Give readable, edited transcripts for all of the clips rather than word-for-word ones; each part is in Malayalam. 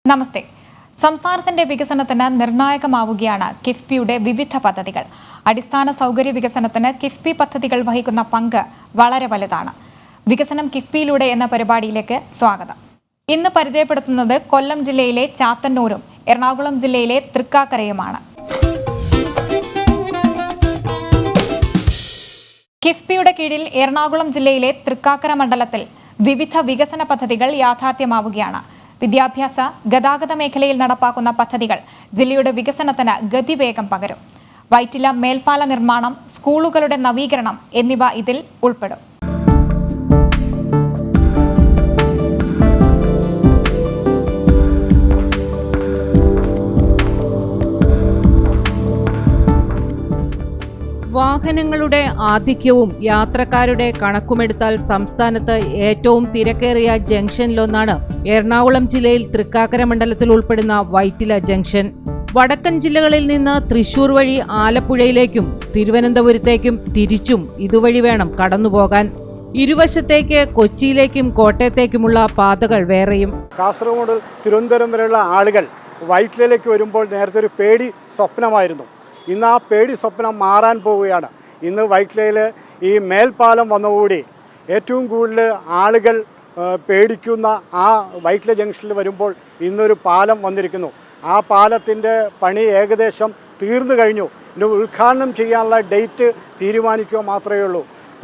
നമസ്തേ. സംസ്ഥാനത്തിന്റെ വികസനത്തിന് നിർണായകമാവുകയാണ് കിഫ്ബിയുടെ വിവിധ പദ്ധതികൾ. അടിസ്ഥാന സൗകര്യ വികസനത്തിന് കിഫ്ബി പദ്ധതികൾ വഹിക്കുന്ന പങ്ക് വളരെ വലുതാണ്. വികസനം കിഫ്ബിയിലൂടെ എന്ന പരിപാടിയിലേക്ക് സ്വാഗതം. ഇന്ന് പരിചയപ്പെടുത്തുന്നത് കൊല്ലം ജില്ലയിലെ ചാത്തന്നൂരും എറണാകുളം ജില്ലയിലെ തൃക്കാക്കരയുമാണ്. കിഫ്ബിയുടെ കീഴിൽ എറണാകുളം ജില്ലയിലെ തൃക്കാക്കര മണ്ഡലത്തിൽ വിവിധ വികസന പദ്ധതികൾ യാഥാർത്ഥ്യമാവുകയാണ്. വിദ്യാഭ്യാസ ഗതാഗത മേഖലയിൽ നടപ്പാക്കുന്ന പദ്ധതികൾ ജില്ലയുടെ വികസനത്തിന് ഗതിവേഗം പകരും. വൈറ്റില മേൽപ്പാല നിർമ്മാണം, സ്കൂളുകളുടെ നവീകരണം എന്നിവ ഇതിൽ ഉൾപ്പെടും. വാഹനങ്ങളുടെ ആധിക്യവും യാത്രക്കാരുടെ കണക്കുമെടുത്താൽ സംസ്ഥാനത്ത് ഏറ്റവും തിരക്കേറിയ ജംഗ്ഷനിലൊന്നാണ് എറണാകുളം ജില്ലയിൽ തൃക്കാക്കര മണ്ഡലത്തിൽ ഉൾപ്പെടുന്ന വൈറ്റില ജംഗ്ഷൻ. വടക്കൻ ജില്ലകളിൽ നിന്ന് തൃശൂർ വഴി ആലപ്പുഴയിലേക്കും തിരുവനന്തപുരത്തേക്കും തിരിച്ചും ഇതുവഴി വേണം കടന്നുപോകാൻ. ഇരുവശത്തേക്ക് കൊച്ചിയിലേക്കും കോട്ടയത്തേക്കുമുള്ള പാതകൾ വേറെയും. കാസർഗോഡ് തിരുവനന്തപുരം വരെയുള്ള ആളുകൾ വൈറ്റിലയിലേക്ക് വരുമ്പോൾ നേരത്തെ ഒരു പേടി സ്വപ്നമായിരുന്നു. ഇന്ന് ആ പേടി സ്വപ്നം മാറാൻ പോവുകയാണ്. ഇന്ന് വൈറ്റിലയിൽ ഈ മേൽപ്പാലം വന്നുകൂടി ഏറ്റവും കൂടുതൽ ആളുകൾ പേടിക്കുന്ന ആ വൈറ്റില ജംഗ്ഷനിൽ വരുമ്പോൾ ഇന്നൊരു പാലം വന്നിരിക്കുന്നു. ആ പാലത്തിൻ്റെ പണി ഏകദേശം തീർന്നു കഴിഞ്ഞു. ഇനി ഉദ്ഘാടനം ചെയ്യാനുള്ള ഡേറ്റ് തീരുമാനിക്കുക മാത്രമേ ഉള്ളൂ.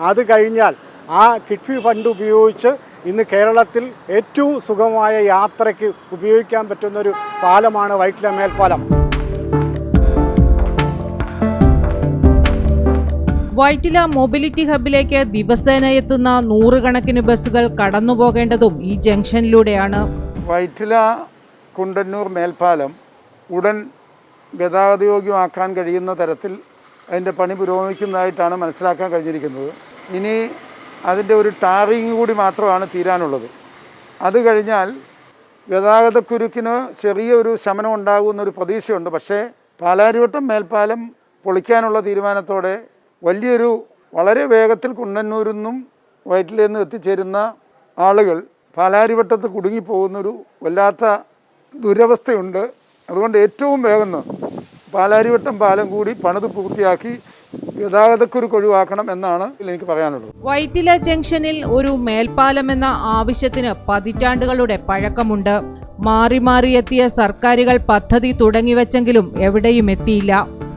അത് കഴിഞ്ഞാൽ ആ കിഫ്ബി ഫണ്ട് ഉപയോഗിച്ച് ഇന്ന് കേരളത്തിൽ ഏറ്റവും സുഗമമായ യാത്രയ്ക്ക് ഉപയോഗിക്കാൻ പറ്റുന്നൊരു പാലമാണ് വൈറ്റില മേൽപ്പാലം. വൈറ്റില മൊബിലിറ്റി ഹബിലേക്ക് ദിവസേന എത്തുന്ന നൂറുകണക്കിന് ബസ്സുകൾ കടന്നുപോകേണ്ടതും ഈ ജംഗ്ഷനിലൂടെയാണ്. വൈറ്റില കുണ്ടന്നൂർ മേൽപ്പാലം ഉടൻ ഗതാഗതയോഗ്യമാക്കാൻ കഴിയുന്ന തരത്തിൽ അതിൻ്റെ പണി പുരോഗമിക്കുന്നതായിട്ടാണ് മനസ്സിലാക്കാൻ കഴിഞ്ഞിരിക്കുന്നത്. ഇനി അതിൻ്റെ ഒരു ടാറിങ് കൂടി മാത്രമാണ് തീരാനുള്ളത്. അത് കഴിഞ്ഞാൽ ഗതാഗതക്കുരുക്കിന് ചെറിയൊരു ശമനം ഉണ്ടാകുമെന്നൊരു പ്രതീക്ഷയുണ്ട്. പക്ഷേ പാലാരിവട്ടം മേൽപ്പാലം പൊളിക്കാനുള്ള തീരുമാനത്തോടെ വലിയൊരു വളരെ വേഗത്തിൽ കുണ്ടന്നൂരിൽ നിന്നും വൈറ്റിലയിൽ നിന്നും എത്തിച്ചേരുന്ന ആളുകൾ പാലാരിവട്ടത്ത് കുടുങ്ങിപ്പോകുന്നൊരു വല്ലാത്ത ദുരവസ്ഥയുണ്ട്. അതുകൊണ്ട് ഏറ്റവും വേഗം പാലാരിവട്ടം പാലം കൂടി പണിത് പൂർത്തിയാക്കി ഗതാഗതക്കുരുക്ക് ഒഴിവാക്കണം എന്നാണ് എനിക്ക് പറയാനുള്ളത്. വൈറ്റില ജംഗ്ഷനിൽ ഒരു മേൽപ്പാലം എന്ന ആവശ്യത്തിന് പതിറ്റാണ്ടുകളുടെ പഴക്കമുണ്ട്. മാറി മാറിയെത്തിയ സർക്കാരുകൾ പദ്ധതി തുടങ്ങിവെച്ചെങ്കിലും എവിടെയും എത്തിയില്ല.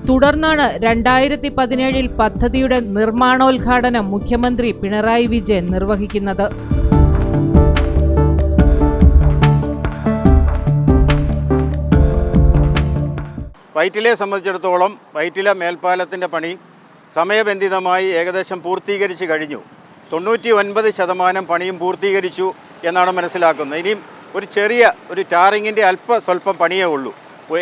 തുടർന്നാണ് 2017 പദ്ധതിയുടെ നിർമ്മാണോദ്ഘാടനം മുഖ്യമന്ത്രി പിണറായി വിജയൻ നിർവഹിക്കുന്നത്. വൈറ്റിലയെ സംബന്ധിച്ചിടത്തോളം വൈറ്റില മേൽപ്പാലത്തിൻ്റെ പണി സമയബന്ധിതമായി ഏകദേശം പൂർത്തീകരിച്ച് കഴിഞ്ഞു. 99% പണിയും പൂർത്തീകരിച്ചു എന്നാണ് മനസ്സിലാക്കുന്നത്. ഇനിയും ഒരു ചെറിയ ടാറിങ്ങിൻ്റെ സ്വല്പം പണിയേ ഉള്ളൂ.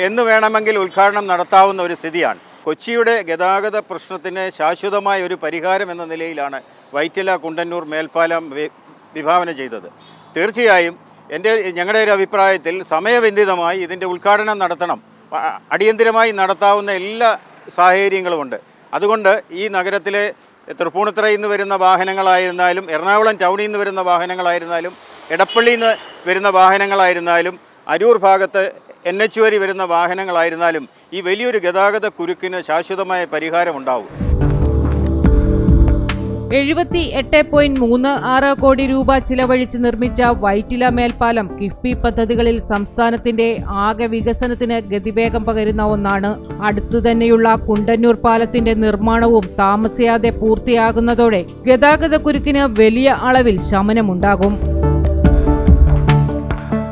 എന്ന് വേണമെങ്കിൽ ഉദ്ഘാടനം നടത്താവുന്ന ഒരു സ്ഥിതിയാണ്. കൊച്ചിയുടെ ഗതാഗത പ്രശ്നത്തിന് ശാശ്വതമായ ഒരു പരിഹാരം എന്ന നിലയിലാണ് വൈറ്റില കുണ്ടന്നൂർ മേൽപ്പാലം വിഭാവന ചെയ്തത്. തീർച്ചയായും ഞങ്ങളുടെ ഒരു അഭിപ്രായത്തിൽ സമയബന്ധിതമായി ഇതിൻ്റെ ഉദ്ഘാടനം നടത്തണം. അടിയന്തിരമായി നടത്താവുന്ന എല്ലാ സാഹചര്യങ്ങളുമുണ്ട്. അതുകൊണ്ട് ഈ നഗരത്തിലെ തൃപ്പൂണിത്തുറയിൽ നിന്ന് വരുന്ന വാഹനങ്ങളായിരുന്നാലും, എറണാകുളം ടൗണിൽ നിന്ന് വരുന്ന വാഹനങ്ങളായിരുന്നാലും, എടപ്പള്ളിയിൽ നിന്ന് വരുന്ന വാഹനങ്ങളായിരുന്നാലും, അരൂർ ഭാഗത്ത് NH വഴി വരുന്ന വാഹനങ്ങളായിരുന്നാലും ഈ വലിയൊരു ഗതാഗത കുരുക്കിന് ശാശ്വതമായ പരിഹാരമുണ്ടാവും. 78.36 കോടി രൂപ ചിലവഴിച്ച് നിർമ്മിച്ച വൈറ്റില മേൽപ്പാലം കിഫ്ബി പദ്ധതികളിൽ സംസ്ഥാനത്തിന്റെ ആകെ വികസനത്തിന് ഗതിവേഗം പകരുന്ന ഒന്നാണ്. അടുത്തുതന്നെയുള്ള കുണ്ടന്നൂർ പാലത്തിന്റെ നിർമ്മാണവും താമസിയാതെ പൂർത്തിയാകുന്നതോടെ ഗതാഗതക്കുരുക്കിന് വലിയ അളവിൽ ശമനമുണ്ടാകും.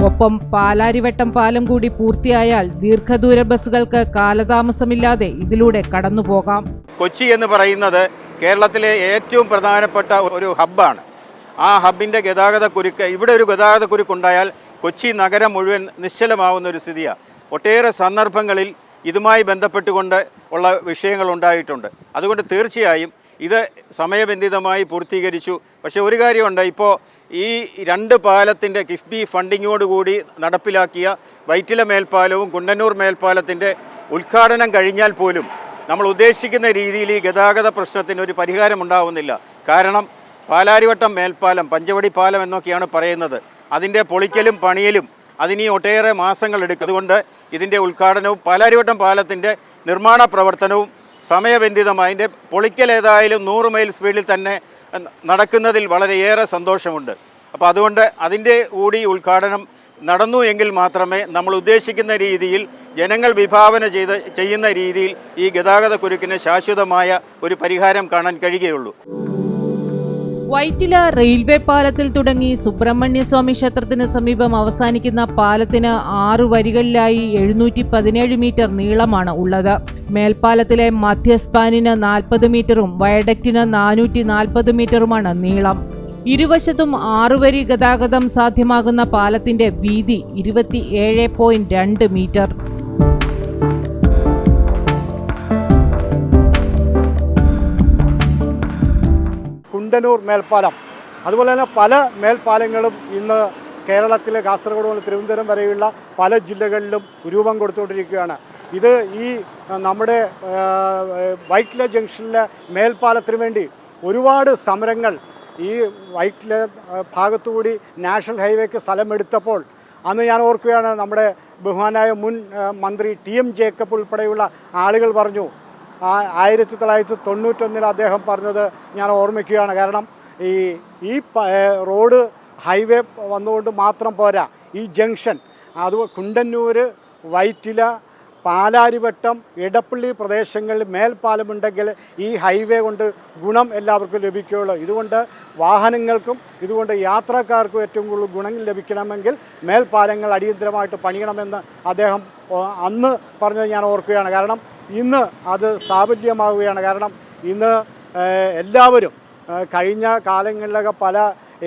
ഒപ്പം പാലാരിവട്ടം പാലം കൂടി പൂർത്തിയായാൽ ദീർഘദൂര ബസ്സുകൾക്ക് കാലതാമസമില്ലാതെ ഇതിലൂടെ കടന്നുപോകാം. കൊച്ചി എന്ന് പറയുന്നത് കേരളത്തിലെ ഏറ്റവും പ്രധാനപ്പെട്ട ഒരു ഹബ്ബാണ്. ആ ഹബ്ബിൻ്റെ ഗതാഗതക്കുരുക്ക്, ഇവിടെ ഒരു ഗതാഗതക്കുരുക്കുണ്ടായാൽ കൊച്ചി നഗരം മുഴുവൻ നിശ്ചലമാവുന്ന ഒരു സ്ഥിതിയാണ്. ഒട്ടേറെ സന്ദർഭങ്ങളിൽ ഇതുമായി ബന്ധപ്പെട്ടുകൊണ്ട് ഉള്ള വിഷയങ്ങൾ ഉണ്ടായിട്ടുണ്ട്. അതുകൊണ്ട് തീർച്ചയായും ഇത് സമയബന്ധിതമായി പൂർത്തീകരിച്ചു. പക്ഷേ ഒരു കാര്യമുണ്ട്, ഇപ്പോൾ ഈ 2 പാലത്തിൻ്റെ കിഫ്ബി ഫണ്ടിങ്ങോടുകൂടി നടപ്പിലാക്കിയ വൈറ്റില മേൽപ്പാലവും കുണ്ടന്നൂർ മേൽപ്പാലത്തിൻ്റെ ഉദ്ഘാടനം കഴിഞ്ഞാൽ പോലും നമ്മൾ ഉദ്ദേശിക്കുന്ന രീതിയിൽ ഈ ഗതാഗത പ്രശ്നത്തിന് ഒരു പരിഹാരം ഉണ്ടാവുന്നില്ല. കാരണം പാലാരിവട്ടം മേൽപ്പാലം, പഞ്ചവടി പാലം എന്നൊക്കെയാണ് പറയുന്നത്. അതിൻ്റെ പൊളിക്കലും പണിയലും അതിനി ഒട്ടേറെ മാസങ്ങളെടുക്കും. അതുകൊണ്ട് ഇതിൻ്റെ ഉദ്ഘാടനവും പാലാരിവട്ടം പാലത്തിൻ്റെ നിർമ്മാണ പ്രവർത്തനവും സമയബന്ധിതമായി അതിൻ്റെ പൊളിക്കൽ ഏതായാലും 100 മൈൽ സ്പീഡിൽ തന്നെ നടക്കുന്നതിൽ വളരെയേറെ സന്തോഷമുണ്ട്. അപ്പോൾ അതുകൊണ്ട് അതിൻ്റെ കൂടി ഉദ്ഘാടനം നടന്നു എങ്കിൽ മാത്രമേ നമ്മൾ ഉദ്ദേശിക്കുന്ന രീതിയിൽ ജനങ്ങൾ വിഭാവന ചെയ്യുന്ന രീതിയിൽ ഈ ഗതാഗത കുരുക്കിന് ശാശ്വതമായ ഒരു പരിഹാരം കാണാൻ കഴിയുകയുള്ളൂ. വൈറ്റില റെയിൽവേ പാലത്തിൽ തുടങ്ങി സുബ്രഹ്മണ്യസ്വാമി ക്ഷേത്രത്തിന് സമീപം അവസാനിക്കുന്ന പാലത്തിന് 6 വരികളിലായി 717 മീറ്റർ നീളമാണ് ഉള്ളത്. മേൽപ്പാലത്തിലെ മധ്യസ്പാനിന് 40 മീറ്ററും വയഡക്റ്റിന് 440 മീറ്ററുമാണ് നീളം. ഇരുവശത്തും 6 വരി ഗതാഗതം സാധ്യമാകുന്ന പാലത്തിന്റെ വീതി 27.2 മീറ്റർ. കുണ്ടന്നൂർ മേൽപ്പാലം, അതുപോലെ തന്നെ പല മേൽപ്പാലങ്ങളും ഇന്ന് കേരളത്തിലെ കാസർഗോഡ് മുതൽ തിരുവനന്തപുരം വരെയുള്ള പല ജില്ലകളിലും രൂപം കൊടുത്തുകൊണ്ടിരിക്കുകയാണ്. ഇത് ഈ നമ്മുടെ വൈറ്റില ജംഗ്ഷനിലെ മേൽപ്പാലത്തിന് വേണ്ടി ഒരുപാട് സമരങ്ങൾ ഈ വൈറ്റില ഭാഗത്തുകൂടി നാഷണൽ ഹൈവേക്ക് സ്ഥലമെടുത്തപ്പോൾ അന്ന് ഞാൻ ഓർക്കുകയാണ്, നമ്മുടെ ബഹുമാനായ മുൻ മന്ത്രി TM ജേക്കബ് ഉൾപ്പെടെയുള്ള ആളുകൾ പറഞ്ഞു, 1991 അദ്ദേഹം പറഞ്ഞത് ഞാൻ ഓർമ്മിക്കുകയാണ്. കാരണം ഈ റോഡ് ഹൈവേ വന്നുകൊണ്ട് മാത്രം പോരാ, ഈ ജംഗ്ഷൻ അത് കുണ്ടന്നൂർ, വൈറ്റില, പാലാരിവട്ടം, ഇടപ്പള്ളി പ്രദേശങ്ങളിൽ മേൽപ്പാലമുണ്ടെങ്കിൽ ഈ ഹൈവേ കൊണ്ട് ഗുണം എല്ലാവർക്കും ലഭിക്കുകയുള്ളൂ. ഇതുകൊണ്ട് വാഹനങ്ങൾക്കും ഇതുകൊണ്ട് യാത്രക്കാർക്കും ഏറ്റവും കൂടുതൽ ഗുണം ലഭിക്കണമെങ്കിൽ മേൽപ്പാലങ്ങൾ അടിയന്തരമായിട്ട് പണിയണമെന്ന് അദ്ദേഹം അന്ന് പറഞ്ഞത് ഞാൻ ഓർക്കുകയാണ്. കാരണം ഇന്ന് അത് സാഫല്യമാവുകയാണ്. കാരണം ഇന്ന് എല്ലാവരും കഴിഞ്ഞ കാലങ്ങളിലൊക്കെ പല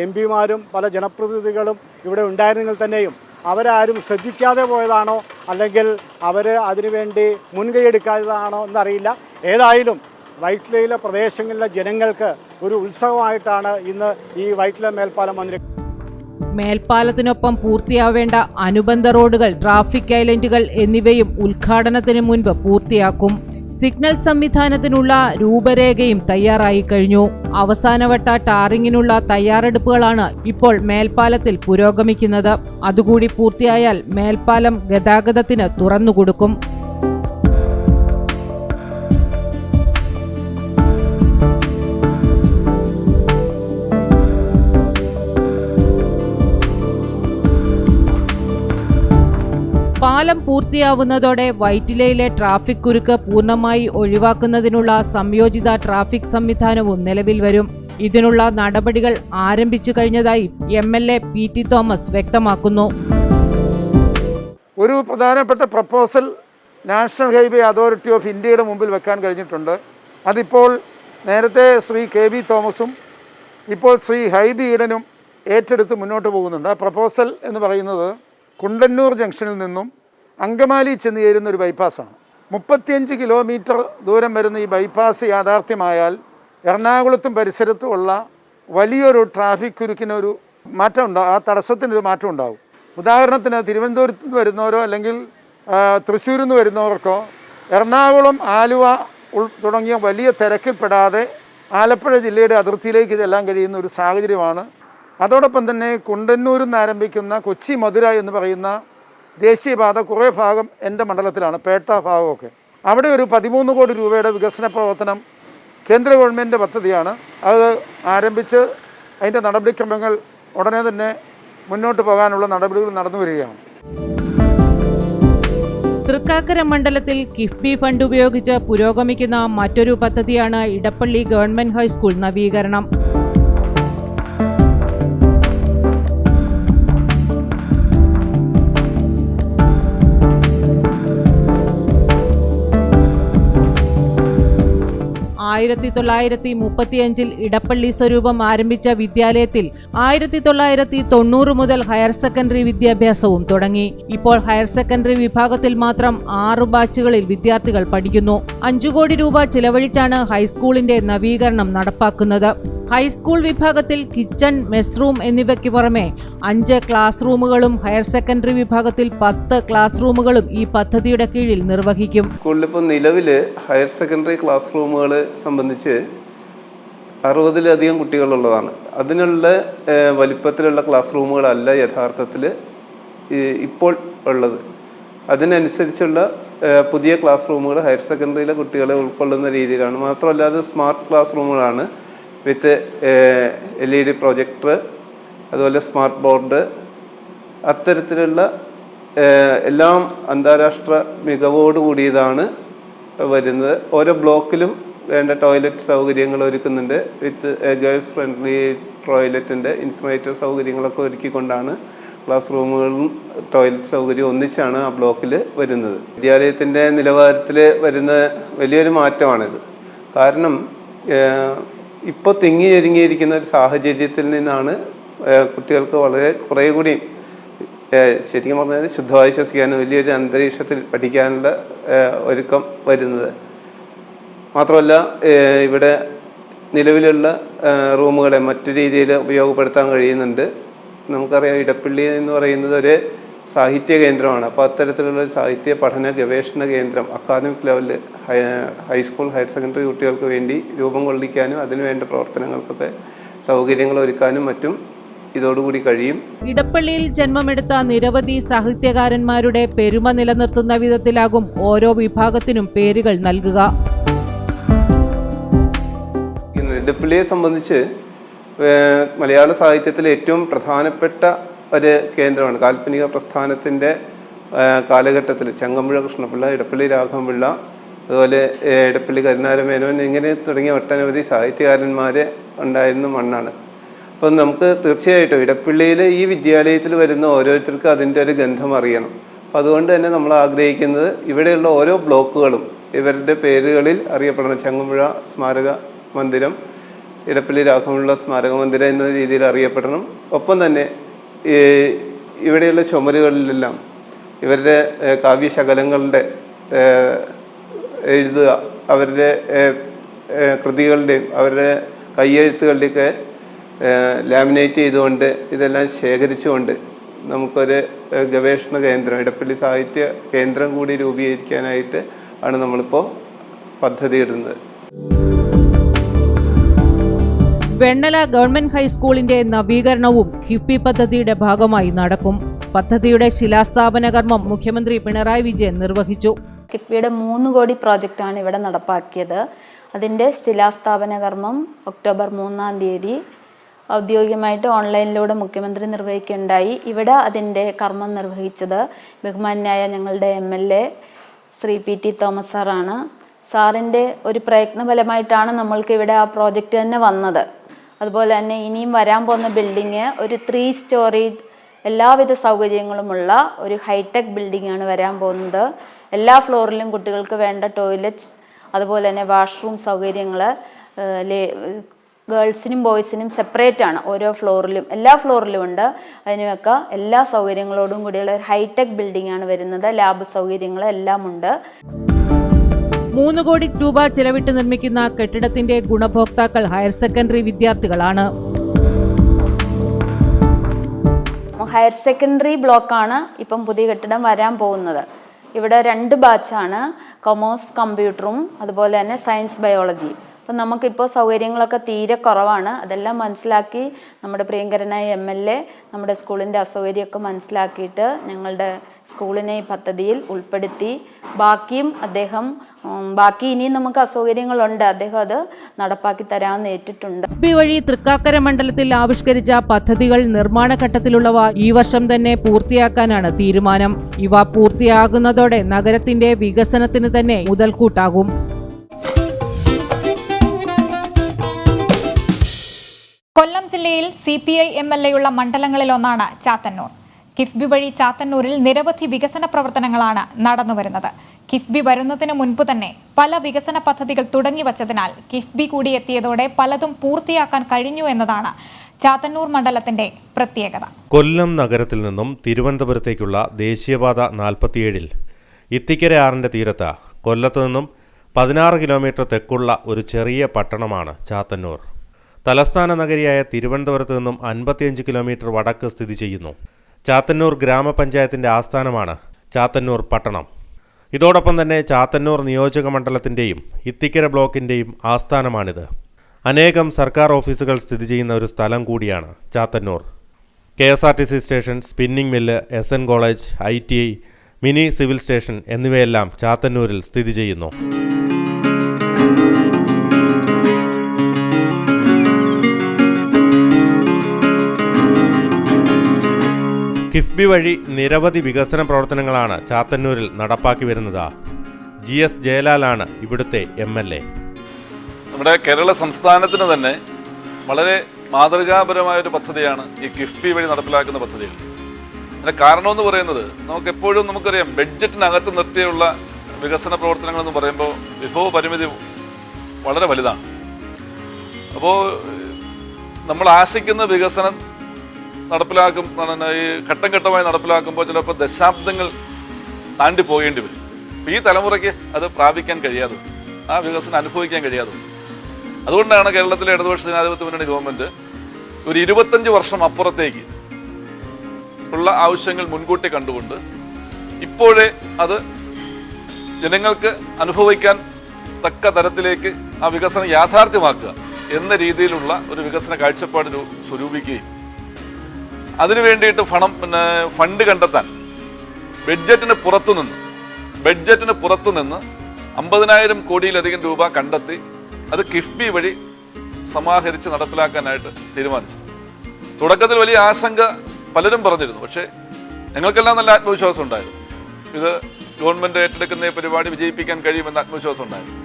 MP-മാരും പല ജനപ്രതിനിധികളും ഇവിടെ ഉണ്ടായിരുന്നെങ്കിൽ തന്നെയും അവരാരും ശ്രദ്ധിക്കാതെ പോയതാണോ അല്ലെങ്കിൽ അവർ അതിനുവേണ്ടി മുൻകൈയെടുക്കാത്തതാണോ എന്നറിയില്ല. ഏതായാലും വൈറ്റിലയിലെ പ്രദേശങ്ങളിലെ ജനങ്ങൾക്ക് ഒരു ഉത്സവമായിട്ടാണ് ഇന്ന് ഈ വൈറ്റില മേൽപ്പാലം വന്നിരിക്കുന്നത്. മേൽപ്പാലത്തിനൊപ്പം പൂർത്തിയാവേണ്ട അനുബന്ധ റോഡുകൾ, ട്രാഫിക് ഐലൻഡുകൾ എന്നിവയും ഉദ്ഘാടനത്തിന് മുൻപ് പൂർത്തിയാക്കും. സിഗ്നൽ സംവിധാനത്തിനുള്ള രൂപരേഖയും തയ്യാറായി കഴിഞ്ഞു. അവസാനവട്ട ടാറിങ്ങിനുള്ള തയ്യാറെടുപ്പുകളാണ് ഇപ്പോൾ മേൽപ്പാലത്തിൽ പുരോഗമിക്കുന്നത്. അതുകൂടി പൂർത്തിയായാൽ മേൽപ്പാലം ഗതാഗതത്തിന് തുറന്നുകൊടുക്കും. പാലം പൂർത്തിയാവുന്നതോടെ വൈറ്റിലയിലെ ട്രാഫിക് കുരുക്ക് പൂർണ്ണമായി ഒഴിവാക്കുന്നതിനുള്ള സംയോജിത ട്രാഫിക് സംവിധാനവും നിലവിൽ വരും. ഇതിനുള്ള നടപടികൾ ആരംഭിച്ചു കഴിഞ്ഞതായി MLA PT തോമസ് വ്യക്തമാക്കുന്നു. ഒരു പ്രധാനപ്പെട്ട proposal national highway authority of ഇന്ത്യയുടെ മുമ്പിൽ വെക്കാൻ കഴിഞ്ഞിട്ടുണ്ട്. അതിപ്പോൾ നേരത്തെ ശ്രീ KB തോമസും ഇപ്പോൾ ശ്രീ ഹൈബി ഈഡനും ഏറ്റെടുത്ത് മുന്നോട്ട് പോകുന്നുണ്ട്. ആ പ്രപ്പോസൽ എന്ന് പറയുന്നത് കുണ്ടന്നൂർ ജംഗ്ഷനിൽ നിന്നും അങ്കമാലി ചെന്ന് ചേരുന്ന ഒരു ബൈപ്പാസാണ്. 35 കിലോമീറ്റർ ദൂരം വരുന്ന ഈ ബൈപ്പാസ് യാഥാർത്ഥ്യമായാൽ എറണാകുളത്തും പരിസരത്തുമുള്ള വലിയൊരു ട്രാഫിക് കുരുക്കിനൊരു മാറ്റം ഉണ്ടാകും, ആ തടസ്സത്തിനൊരു മാറ്റം ഉണ്ടാകും. ഉദാഹരണത്തിന് തിരുവനന്തപുരത്ത് നിന്ന് വരുന്നവരോ അല്ലെങ്കിൽ തൃശ്ശൂരിൽ നിന്ന് വരുന്നവർക്കോ എറണാകുളം, ആലുവ തുടങ്ങിയ വലിയ തിരക്കിൽപ്പെടാതെ ആലപ്പുഴ ജില്ലയുടെ അതിർത്തിയിലേക്ക് ചെല്ലാൻ കഴിയുന്ന ഒരു സാഹചര്യമാണ്. അതോടൊപ്പം തന്നെ കുണ്ടന്നൂരിൽ നിന്ന് ആരംഭിക്കുന്ന കൊച്ചി മധുര എന്ന് പറയുന്ന ദേശീയപാത കുറേ ഭാഗം എൻ്റെ മണ്ഡലത്തിലാണ്, പേട്ട ഭാഗമൊക്കെ. അവിടെ ഒരു 13 കോടി രൂപയുടെ വികസന പ്രവർത്തനം കേന്ദ്ര ഗവൺമെൻറ് പദ്ധതിയാണ്. അത് ആരംഭിച്ച് അതിൻ്റെ നടപടിക്രമങ്ങൾ ഉടനെ തന്നെ മുന്നോട്ട് പോകാനുള്ള നടപടികൾ നടന്നു വരികയാണ്. തൃക്കാക്കര മണ്ഡലത്തിൽ കിഫ്ബി ഫണ്ട് ഉപയോഗിച്ച് പുരോഗമിക്കുന്ന മറ്റൊരു പദ്ധതിയാണ് ഇടപ്പള്ളി ഗവൺമെന്റ് ഹൈസ്കൂൾ നവീകരണം. ഇടപ്പള്ളി സ്വരൂപം ആരംഭിച്ച വിദ്യാലയത്തിൽ 1990 മുതൽ ഹയർ സെക്കൻഡറി വിദ്യാഭ്യാസവും തുടങ്ങി. ഇപ്പോൾ ഹയർ സെക്കൻഡറി വിഭാഗത്തിൽ മാത്രം 6 ബാച്ചുകളിൽ വിദ്യാർത്ഥികൾ പഠിക്കുന്നു. 5 കോടി രൂപ ചിലവഴിച്ചാണ് ഹൈസ്കൂളിന്റെ നവീകരണം നടപ്പാക്കുന്നത്. ഹൈസ്കൂൾ വിഭാഗത്തിൽ കിച്ചൺ, മെസ് റൂം എന്നിവയ്ക്ക് പുറമെ 5 ക്ലാസ് റൂമുകളും ഹയർ സെക്കൻഡറി വിഭാഗത്തിൽ 10 ക്ലാസ് റൂമുകളും ഈ പദ്ധതിയുടെ കീഴിൽ നിർവഹിക്കും. സ്കൂളിലിപ്പോൾ നിലവിൽ ഹയർ സെക്കൻഡറി ക്ലാസ് റൂമുകൾ സംബന്ധിച്ച് 60-ലധികം കുട്ടികളുള്ളതാണ്. അതിനുള്ള വലിപ്പത്തിലുള്ള ക്ലാസ് റൂമുകളല്ല യഥാർത്ഥത്തിൽ ഇപ്പോൾ ഉള്ളത്. അതിനനുസരിച്ചുള്ള പുതിയ ക്ലാസ് റൂമുകൾ ഹയർ സെക്കൻഡറിയിലെ കുട്ടികളെ ഉൾക്കൊള്ളുന്ന രീതിയിലാണ്. മാത്രമല്ല അത് സ്മാർട്ട് ക്ലാസ് റൂമുകളാണ് വിത്ത് LED പ്രൊജക്ടർ, അതുപോലെ സ്മാർട്ട് ബോർഡ്, അത്തരത്തിലുള്ള എല്ലാം അന്താരാഷ്ട്ര മികവോട് കൂടിയതാണ് വരുന്നത്. ഓരോ ബ്ലോക്കിലും വേണ്ട ടോയ്ലറ്റ് സൗകര്യങ്ങൾ ഒരുക്കുന്നുണ്ട്. വിത്ത് ഗേൾസ് ഫ്രണ്ട്ലി ടോയ്ലറ്റിൻ്റെ ഇൻസിനറേറ്റർ സൗകര്യങ്ങളൊക്കെ ഒരുക്കിക്കൊണ്ടാണ് ക്ലാസ് റൂമുകളും ടോയ്ലറ്റ് സൗകര്യം ഒന്നിച്ചാണ് ആ ബ്ലോക്കിൽ വരുന്നത്. വിദ്യാലയത്തിൻ്റെ നിലവാരത്തിൽ വരുന്ന വലിയൊരു മാറ്റമാണിത്. കാരണം ഇപ്പോൾ തിങ്ങി ഞെരുങ്ങിയിരിക്കുന്ന ഒരു സാഹചര്യത്തിൽ നിന്നാണ് കുട്ടികൾക്ക് കുറേ കൂടി ശരിക്കും പറഞ്ഞാൽ ശുദ്ധമായി ശ്വസിക്കാനും വലിയൊരു അന്തരീക്ഷത്തിൽ പഠിക്കാനുള്ള ഒരുക്കം വരുന്നത്. മാത്രമല്ല ഇവിടെ നിലവിലുള്ള റൂമുകളെ മറ്റു രീതിയിൽ ഉപയോഗപ്പെടുത്താൻ കഴിയുന്നുണ്ട്. നമുക്കറിയാം ഇടപ്പള്ളി എന്ന് പറയുന്നത് ഒരു സാഹിത്യ കേന്ദ്രമാണ്. അപ്പോൾ അത്തരത്തിലുള്ള ഒരു സാഹിത്യ പഠന ഗവേഷണ കേന്ദ്രം അക്കാദമിക് ലെവലിൽ ഹൈസ്കൂൾ ഹയർ സെക്കൻഡറി കുട്ടികൾക്ക് വേണ്ടി രൂപം കൊള്ളിക്കാനും അതിനുവേണ്ട പ്രവർത്തനങ്ങൾക്കൊക്കെ സൗകര്യങ്ങൾ ഒരുക്കാനും മറ്റും ഇതോടുകൂടി കഴിയും. ഇടപ്പള്ളിയിൽ ജന്മമെടുത്ത നിരവധി സാഹിത്യകാരന്മാരുടെ പെരുമ നിലനിർത്തുന്ന വിധത്തിലാകും ഓരോ വിഭാഗത്തിനും പേരുകൾ നൽകുക. ഇടപ്പള്ളിയെ സംബന്ധിച്ച് മലയാള സാഹിത്യത്തിലെ ഏറ്റവും പ്രധാനപ്പെട്ട ഒരു കേന്ദ്രമാണ്. കാൽപ്പനിക പ്രസ്ഥാനത്തിൻ്റെ കാലഘട്ടത്തിൽ ചങ്ങമ്പുഴ കൃഷ്ണപിള്ള, ഇടപ്പള്ളി രാഘവൻപിള്ള, അതുപോലെ ഇടപ്പള്ളി കരുണാകരമേനോൻ ഇങ്ങനെ തുടങ്ങിയ ഒട്ടനവധി സാഹിത്യകാരന്മാർ ഉണ്ടായിരുന്ന മണ്ണാണ്. അപ്പം നമുക്ക് തീർച്ചയായിട്ടും ഇടപ്പള്ളിയിൽ ഈ വിദ്യാലയത്തിൽ വരുന്ന ഓരോരുത്തർക്കും അതിൻ്റെ ഒരു ഗന്ധം അറിയണം. അപ്പം അതുകൊണ്ട് തന്നെ നമ്മൾ ആഗ്രഹിക്കുന്നത് ഇവിടെയുള്ള ഓരോ ബ്ലോക്കുകളും ഇവരുടെ പേരുകളിൽ അറിയപ്പെടണം. ചങ്ങമ്പുഴ സ്മാരക മന്ദിരം, ഇടപ്പള്ളി രാഘവൻപിള്ള സ്മാരക മന്ദിരം എന്ന രീതിയിൽ അറിയപ്പെടണം. ഒപ്പം തന്നെ ഇവിടെയുള്ള ചുമരുകളിലെല്ലാം ഇവരുടെ കാവ്യശകലങ്ങളുടെ എഴുതുക, അവരുടെ കൃതികളുടെയും അവരുടെ കയ്യെഴുത്തുകളുടെയൊക്കെ ലാമിനേറ്റ് ചെയ്തുകൊണ്ട് ഇതെല്ലാം ശേഖരിച്ചുകൊണ്ട് നമുക്കൊരു ഗവേഷണ കേന്ദ്രം, ഇടപ്പള്ളി സാഹിത്യ കേന്ദ്രം കൂടി രൂപീകരിക്കാനായിട്ട് ആണ് നമ്മളിപ്പോൾ പദ്ധതിയിടുന്നത്. വെണ്ണല ഗവൺമെന്റ് ഹൈസ്കൂളിന്റെ നവീകരണവും കിഫ്ബി പദ്ധതിയുടെ ഭാഗമായി നടക്കും. പദ്ധതിയുടെ ശിലാസ്ഥാപന കർമ്മം മുഖ്യമന്ത്രി പിണറായി വിജയൻ നിർവഹിച്ചു. കിഫ്ബിയുടെ 3 കോടി പ്രോജക്റ്റാണ് ഇവിടെ നടപ്പാക്കിയത്. അതിൻ്റെ ശിലാസ്ഥാപന കർമ്മം ഒക്ടോബർ 3-ാം തീയതി ഔദ്യോഗികമായിട്ട് ഓൺലൈനിലൂടെ മുഖ്യമന്ത്രി നിർവഹിക്കുകയുണ്ടായി. ഇവിടെ അതിൻ്റെ കർമ്മം നിർവഹിച്ചത് ബഹുമാന്യായ ഞങ്ങളുടെ MLA ശ്രീ PT തോമസ് സാറാണ്. സാറിൻ്റെ ഒരു പ്രയത്നഫലമായിട്ടാണ് നമ്മൾക്ക് ഇവിടെ ആ പ്രോജക്റ്റ് തന്നെ വന്നത്. അതുപോലെ തന്നെ ഇനിയും വരാൻ പോകുന്ന ബിൽഡിങ് ഒരു 3 സ്റ്റോറീഡ് എല്ലാവിധ സൗകര്യങ്ങളുമുള്ള ഒരു ഹൈടെക് ബിൽഡിങ്ങാണ് വരാൻ പോകുന്നത്. എല്ലാ ഫ്ലോറിലും കുട്ടികൾക്ക് വേണ്ട ടോയ്ലറ്റ്സ്, അതുപോലെ തന്നെ വാഷ്റൂം സൗകര്യങ്ങൾ ഗേൾസിനും ബോയ്സിനും സെപ്പറേറ്റ് ആണ്. ഓരോ ഫ്ലോറിലും എല്ലാ ഫ്ലോറിലും ഉണ്ട്. അതിനുമൊക്കെ എല്ലാ സൗകര്യങ്ങളോടും കൂടിയുള്ള ഒരു ഹൈടെക് ബിൽഡിങ്ങാണ് വരുന്നത്. ലാബ് സൗകര്യങ്ങൾ എല്ലാം ഉണ്ട്. 3 കോടി രൂപ ചെലവിട്ട് നിർമ്മിക്കുന്ന കെട്ടിടത്തിന്റെ ഗുണഭോക്താക്കൾ ഹയർ സെക്കൻഡറി വിദ്യാർത്ഥികളാണ്. ഹയർ സെക്കൻഡറി ബ്ലോക്കാണ് ഇപ്പം പുതിയ കെട്ടിടം വരാൻ പോകുന്നത്. ഇവിടെ 2 ബാച്ചാണ്, കൊമേഴ്സ് കമ്പ്യൂട്ടറും അതുപോലെ തന്നെ സയൻസ് ബയോളജി. അപ്പം നമുക്കിപ്പോൾ സൗകര്യങ്ങളൊക്കെ തീരെ കുറവാണ്. അതെല്ലാം മനസ്സിലാക്കി നമ്മുടെ പ്രിയങ്കരനായ MLA നമ്മുടെ സ്കൂളിൻ്റെ അസൗകര്യമൊക്കെ മനസ്സിലാക്കിയിട്ട് ഞങ്ങളുടെ സ്കൂളിനെ ഈ പദ്ധതിയിൽ ഉൾപ്പെടുത്തി. ബാക്കി ഇനിയും നമുക്ക് അസൗകര്യങ്ങളുണ്ട്, അദ്ദേഹം അത് നടപ്പാക്കി തരാമെന്ന് ഏറ്റിട്ടുണ്ട്. കിഫ്ബി വഴി തൃക്കാക്കര മണ്ഡലത്തിൽ ആവിഷ്കരിച്ച പദ്ധതികൾ നിർമ്മാണ ഘട്ടത്തിലുള്ളവ ഈ വർഷം തന്നെ പൂർത്തിയാക്കാനാണ് തീരുമാനം. ഇവ പൂർത്തിയാകുന്നതോടെ നഗരത്തിന്റെ വികസനത്തിന് തന്നെ മുതൽക്കൂട്ടാകും. കൊല്ലം ജില്ലയിൽ CPI MLA-യുള്ള മണ്ഡലങ്ങളിലൊന്നാണ് ചാത്തന്നൂർ. കിഫ്ബി വഴി ചാത്തന്നൂരിൽ നിരവധി വികസന പ്രവർത്തനങ്ങളാണ് നടന്നുവരുന്നത്. കിഫ്ബി വരുന്നതിന് മുൻപ് തന്നെ പല വികസന പദ്ധതികൾ തുടങ്ങിവച്ചതിനാൽ കിഫ്ബി കൂടി എത്തിയതോടെ പലതും പൂർത്തിയാക്കാൻ കഴിഞ്ഞു എന്നതാണ് ചാത്തന്നൂർ മണ്ഡലത്തിന്റെ പ്രത്യേകത. കൊല്ലം നഗരത്തിൽ നിന്നും തിരുവനന്തപുരത്തേക്കുള്ള ദേശീയപാത 47-ൽ ഇത്തിക്കര ആറിന്റെ തീരത്ത് കൊല്ലത്ത് നിന്നും 16 കിലോമീറ്റർ തെക്കുള്ള ഒരു ചെറിയ പട്ടണമാണ് ചാത്തന്നൂർ. തലസ്ഥാന നഗരിയായ തിരുവനന്തപുരത്ത് നിന്നും 55 കിലോമീറ്റർ വടക്ക് സ്ഥിതി ചെയ്യുന്നു. ചാത്തന്നൂർ ഗ്രാമപഞ്ചായത്തിന്റെ ആസ്ഥാനമാണ് ചാത്തന്നൂർ പട്ടണം. ഇതോടൊപ്പം തന്നെ ചാത്തന്നൂർ നിയോജക മണ്ഡലത്തിൻ്റെയും ഇത്തിക്കര ബ്ലോക്കിൻ്റെയും ആസ്ഥാനമാണിത്. അനേകം സർക്കാർ ഓഫീസുകൾ സ്ഥിതി ചെയ്യുന്ന ഒരു സ്ഥലം കൂടിയാണ് Chathannoor. KSRTC station, spinning mill, SN college, ITI, mini civil station എന്നിവയെല്ലാം ചാത്തന്നൂരിൽ സ്ഥിതി ചെയ്യുന്നു. കിഫ്ബി വഴി നിരവധി വികസന പ്രവർത്തനങ്ങളാണ് ചാത്തന്നൂരിൽ നടപ്പാക്കി വരുന്നത്. GS ജയലാലാണ് ഇവിടുത്തെ MLA. നമ്മുടെ കേരള സംസ്ഥാനത്തിന് തന്നെ വളരെ മാതൃകാപരമായൊരു പദ്ധതിയാണ് ഈ കിഫ്ബി വഴി നടപ്പിലാക്കുന്ന പദ്ധതികൾ. അതിൻ്റെ കാരണമെന്ന് പറയുന്നത് നമുക്കെപ്പോഴും നമുക്കറിയാം, ബഡ്ജറ്റിനകത്ത് നിർത്തിയുള്ള വികസന പ്രവർത്തനങ്ങളെന്ന് പറയുമ്പോൾ വിഭവ പരിമിതി വളരെ വലുതാണ്. അപ്പോൾ നമ്മൾ ആശിക്കുന്ന വികസനം നടപ്പിലാക്കും ഈ ഘട്ടം ഘട്ടമായി നടപ്പിലാക്കുമ്പോൾ ചിലപ്പോൾ ദശാബ്ദങ്ങൾ താണ്ടി പോകേണ്ടി വരും. അപ്പോൾ ഈ തലമുറയ്ക്ക് അത് പ്രാപിക്കാൻ കഴിയാതെ, ആ വികസനം അനുഭവിക്കാൻ കഴിയാതെ. അതുകൊണ്ടാണ് കേരളത്തിലെ ഇടതുപക്ഷ ജനാധിപത്യ മുന്നണി ഗവൺമെൻറ് ഒരു 25 വർഷം അപ്പുറത്തേക്ക് ഉള്ള ആവശ്യങ്ങൾ മുൻകൂട്ടി കണ്ടുകൊണ്ട് ഇപ്പോഴേ അത് ജനങ്ങൾക്ക് അനുഭവിക്കാൻ തക്ക തരത്തിലേക്ക് ആ വികസനം യാഥാർത്ഥ്യമാക്കുക എന്ന രീതിയിലുള്ള ഒരു വികസന കാഴ്ചപ്പാട് സ്വരൂപിക്കുകയും അതിനു വേണ്ടിയിട്ട് ഫണ്ട് കണ്ടെത്താൻ ബഡ്ജറ്റിന് പുറത്തുനിന്ന് 50,000 കോടിയിലധികം രൂപ കണ്ടെത്തി അത് കിഫ്ബി വഴി സമാഹരിച്ച് നടപ്പിലാക്കാനായിട്ട് തീരുമാനിച്ചു. തുടക്കത്തിൽ വലിയ ആശങ്ക പലരും പറഞ്ഞിരുന്നു, പക്ഷേ ഞങ്ങൾക്കെല്ലാം നല്ല ആത്മവിശ്വാസം ഉണ്ടായിരുന്നു. ഇത് ഗവൺമെൻറ് ഏറ്റെടുക്കുന്ന ഈ പരിപാടി വിജയിപ്പിക്കാൻ കഴിയുമെന്ന ആത്മവിശ്വാസം ഉണ്ടായിരുന്നു.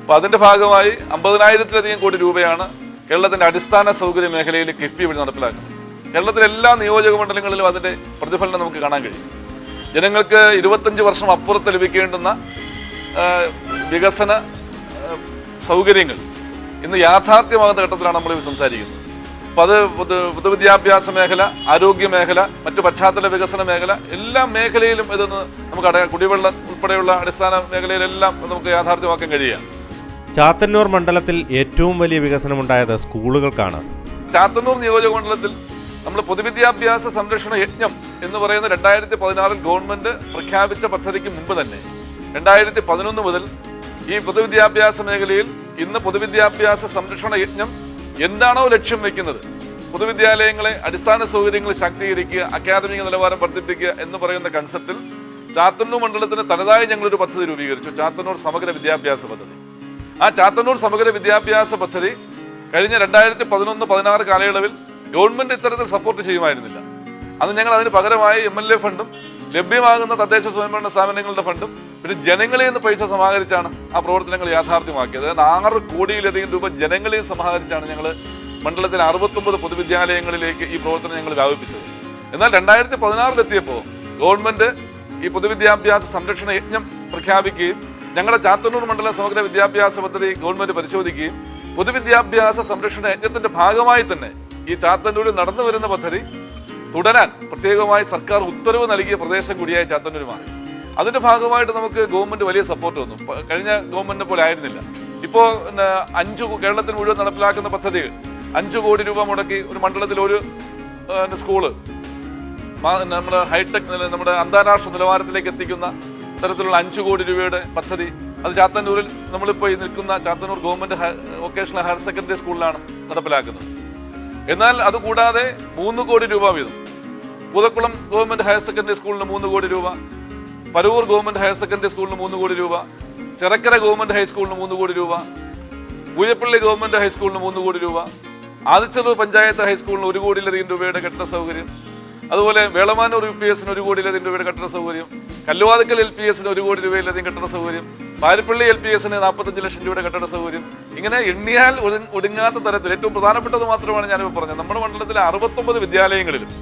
അപ്പോൾ അതിൻ്റെ ഭാഗമായി 50,000-ലധികം കോടി രൂപയാണ് കേരളത്തിൻ്റെ അടിസ്ഥാന സൗകര്യ മേഖലയിൽ കിഫ്ബി വഴി നടപ്പിലാക്കുന്നത്. കേരളത്തിലെ എല്ലാ നിയോജക മണ്ഡലങ്ങളിലും അതിൻ്റെ പ്രതിഫലനം നമുക്ക് കാണാൻ കഴിയും. ജനങ്ങൾക്ക് 25 വർഷം അപ്പുറത്ത് ലഭിക്കേണ്ടുന്ന വികസന സൗകര്യങ്ങൾ ഇന്ന് യാഥാർത്ഥ്യമാകുന്ന ഘട്ടത്തിലാണ് നമ്മൾ സംസാരിക്കുന്നത്. അപ്പോൾ അത് പൊതുവിദ്യാഭ്യാസ മേഖല, ആരോഗ്യ മേഖല, മറ്റു പശ്ചാത്തല വികസന മേഖല, എല്ലാ മേഖലയിലും ഇതൊന്ന് നമുക്ക് കുടിവെള്ളം ഉൾപ്പെടെയുള്ള അടിസ്ഥാന മേഖലയിലെല്ലാം നമുക്ക് യാഥാർത്ഥ്യമാക്കാൻ കഴിയുകയാണ്. ചാത്തന്നൂർ മണ്ഡലത്തിൽ ഏറ്റവും വലിയ വികസനമുണ്ടായത് സ്കൂളുകൾക്കാണ്. ചാത്തന്നൂർ നിയോജക മണ്ഡലത്തിൽ നമ്മൾ പൊതുവിദ്യാഭ്യാസ സംരക്ഷണ യജ്ഞം എന്ന് പറയുന്ന 2016 ഗവൺമെൻറ് പ്രഖ്യാപിച്ച പദ്ധതിക്ക് മുമ്പ് തന്നെ 2011 മുതൽ ഈ പൊതുവിദ്യാഭ്യാസ മേഖലയിൽ ഇന്ന് പൊതുവിദ്യാഭ്യാസ സംരക്ഷണ യജ്ഞം എന്താണോ ലക്ഷ്യം വയ്ക്കുന്നത്, പൊതുവിദ്യാലയങ്ങളെ അടിസ്ഥാന സൗകര്യങ്ങൾ ശാക്തീകരിക്കുക, അക്കാദമിക നിലവാരം വർദ്ധിപ്പിക്കുക എന്ന് പറയുന്ന കൺസെപ്റ്റിൽ ചാത്തന്നൂർ മണ്ഡലത്തിന് തനതായി ഞങ്ങളൊരു പദ്ധതി രൂപീകരിച്ചു, ചാത്തന്നൂർ സമഗ്ര വിദ്യാഭ്യാസ പദ്ധതി. ആ ചാത്തന്നൂർ സമഗ്ര വിദ്യാഭ്യാസ പദ്ധതി കഴിഞ്ഞ 2011-16 കാലയളവിൽ ഗവൺമെൻറ് ഇത്തരത്തിൽ സപ്പോർട്ട് ചെയ്യുമായിരുന്നില്ല. അന്ന് ഞങ്ങൾ അതിന് പകരമായി MLA ഫണ്ടും ലഭ്യമാകുന്ന തദ്ദേശ സ്വയംഭരണ സ്ഥാപനങ്ങളുടെ ഫണ്ടും പിന്നെ ജനങ്ങളിൽ നിന്ന് പൈസ സമാഹരിച്ചാണ് ആ പ്രവർത്തനങ്ങൾ യാഥാർത്ഥ്യമാക്കിയത്. അതായത് 6 കോടിയിലധികം രൂപ ജനങ്ങളിൽ സമാഹരിച്ചാണ് ഞങ്ങൾ മണ്ഡലത്തിലെ 69 പൊതുവിദ്യാലയങ്ങളിലേക്ക് ഈ പ്രവർത്തനം ഞങ്ങൾ വ്യാപിപ്പിച്ചത്. എന്നാൽ 2016-ലെത്തിയപ്പോൾ ഗവൺമെൻറ് ഈ പൊതുവിദ്യാഭ്യാസ സംരക്ഷണ യജ്ഞം പ്രഖ്യാപിക്കുകയും ഞങ്ങളുടെ ചാത്തന്നൂർ മണ്ഡല സമഗ്ര വിദ്യാഭ്യാസ പദ്ധതി ഗവൺമെൻറ് പരിശോധിക്കുകയും പൊതുവിദ്യാഭ്യാസ സംരക്ഷണ യജ്ഞത്തിൻ്റെ ഭാഗമായി തന്നെ ഈ ചാത്തന്നൂരിൽ നടന്നു വരുന്ന പദ്ധതി തുടരാൻ പ്രത്യേകമായി സർക്കാർ ഉത്തരവ് നൽകിയ പ്രദേശം കൂടിയായി ചാത്തന്നൂർ മാറി. അതിൻ്റെ ഭാഗമായിട്ട് നമുക്ക് ഗവൺമെൻറ് വലിയ സപ്പോർട്ട് വന്നു. കഴിഞ്ഞ ഗവൺമെൻറ്റിനെ പോലെ ആയിരുന്നില്ല. ഇപ്പോൾ കേരളത്തിൽ മുഴുവൻ നടപ്പിലാക്കുന്ന പദ്ധതികൾ 5 കോടി രൂപ മുടക്കി ഒരു മണ്ഡലത്തിൽ ഒരു സ്കൂള് നമ്മുടെ ഹൈടെക് നമ്മുടെ അന്താരാഷ്ട്ര നിലവാരത്തിലേക്ക് എത്തിക്കുന്ന തരത്തിലുള്ള 5 കോടി രൂപയുടെ പദ്ധതി അത് ചാത്തന്നൂരിൽ നമ്മളിപ്പോൾ നിൽക്കുന്ന Chathannoor government vocational higher secondary സ്കൂളിലാണ് നടപ്പിലാക്കുന്നത്. എന്നാൽ അതുകൂടാതെ 3 കോടി രൂപ വീതം പൂതക്കുളം ഗവൺമെൻറ് ഹയർ സെക്കൻഡറി സ്കൂളിന് 3 കോടി രൂപ, പരവൂർ ഗവൺമെൻറ് ഹയർ സെക്കൻഡറി സ്കൂളിന് 3 കോടി രൂപ, ചെറക്കര ഗവൺമെൻറ് ഹൈസ്കൂളിന് 3 കോടി രൂപ, പൂയപ്പള്ളി ഗവൺമെൻറ് ഹൈസ്കൂളിന് 3 കോടി രൂപ, ആദിച്ചെറൂർ പഞ്ചായത്ത് ഹൈസ്കൂളിന് 1 കോടിയിലധികം രൂപയുടെ കെട്ടിട സൗകര്യം, അതുപോലെ വേളമാനൂർ UPSന് 1 കോടിയിലധികം രൂപയുടെ കെട്ടിട സൗകര്യം, കല്ലുവാതിക്കൽ LPSന് 1 കോടി രൂപയിലധികം കെട്ടിട സൗകര്യം, പാരിപ്പള്ളി LPSന് 45 ലക്ഷം രൂപയുടെ കെട്ടിട സൗകര്യം. ഇങ്ങനെ എണ്ണിയാൽ ഒടുങ്ങാത്ത തരത്തിൽ ഏറ്റവും പ്രധാനപ്പെട്ടത് മാത്രമാണ് ഞാനിപ്പോൾ പറഞ്ഞത്. നമ്മുടെ മണ്ഡലത്തിലെ 69 വിദ്യാലയങ്ങളിലും